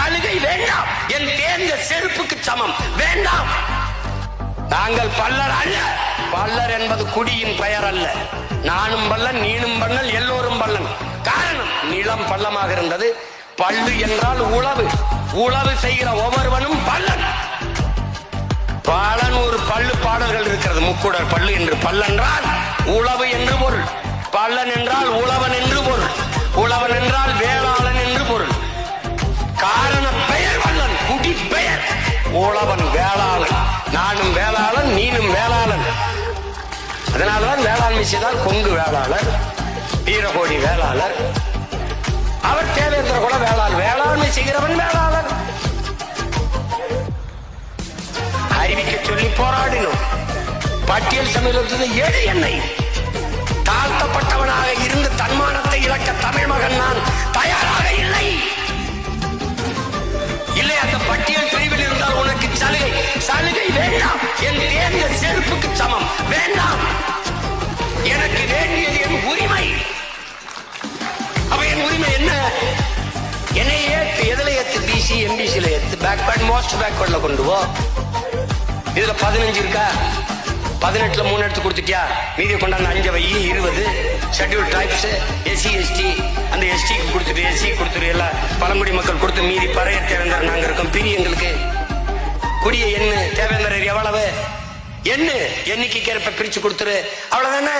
சலுகை வேண்டாம். என் தேர்ந்த செருப்புக்கு சமம் வேண்டாம். நாங்கள் பல்லர் அல்ல. பல்லர் என்பது குடியின் பெயர் அல்ல. நானும் பல்லன், நீனும் பல்லன், எல்லோரும் பல்லன். காரணம், நிலம் பள்ளமாக இருந்தது. பல்லு என்றால் உழவு. உழவு செய்கிற ஒவ்வொருவனும் பல்லன். பலன் ஒரு பல்லு பாடல்கள் இருக்கிறது. முக்குடர் பல்லு என்று. பல்லென்றால் உழவு என்று பொருள். பல்லன் என்றால் உழவன் என்று பொருள். உழவன் என்றால் வேளாளன் என்று பொருள். காரண பெயர் வல்லன், குடி பெயர். உழவன் வேளாளன். நானும் வேளாளன், நீனும் வேளாளன். அதனால்தான் வேளாண்மை செய்தால் கொங்கு வேளாளர், வீரகோடி வேளாளர். அவர் தேவேந்திர குல வேளாளர். வேளாண்மை செய்கிறவன் வேளாளர். அறிவிக்க சொல்லி போராடினோம். பட்டியல் சமூகத்தில் ஏழு என்னை தாழ்த்தப்பட்டவனாக இருந்து தன்மானத்தை இழக்க தமிழ் மகன் நான் தயாராக இல்லை. இல்லை, அந்த பட்டியல் பிரிவில் இருந்தால் உனக்கு சலுகை. சலுகை வேண்டாம். என் தேர்ந்த செருப்புக்கு சமம் வேண்டாம். எனக்கு வேண்டியது என் உரிமை. அப்ப என் உரிமை என்ன? என்னை ஏற்று. எதுல ஏற்று? பிசி எம்பிசில ஏற்று. பேக்வர்ட், மோஸ்ட் பேக்வர்ட்ல கொண்டு போ. இதுல 15 இருக்கா? 18ல 3 எடுத்து கொடுத்துட்டியா? மீதி கொண்டாந்து 5 வை. 20 ஷெட்யூல் ட்ரைப்ஸ், எஸ்சி எஸ்டி. அந்த எஸ்டிக்கு கொடுத்துட்டு, எஸ்சி கொடுத்துட்டு, எல்லாம் பழங்குடி மக்கள் கொடுத்து, மீதி பறைய தேவேந்தர் நாங்க இருக்கோம். பிரி எங்களுக்கு குடிய எண்ணு. தேவேந்தர் எவ்வளவு எண்ணு, எண்ணிக்கைக்கு ஏற்ப பிரிச்சு கொடுத்துரு. அவ்வளவுதானே.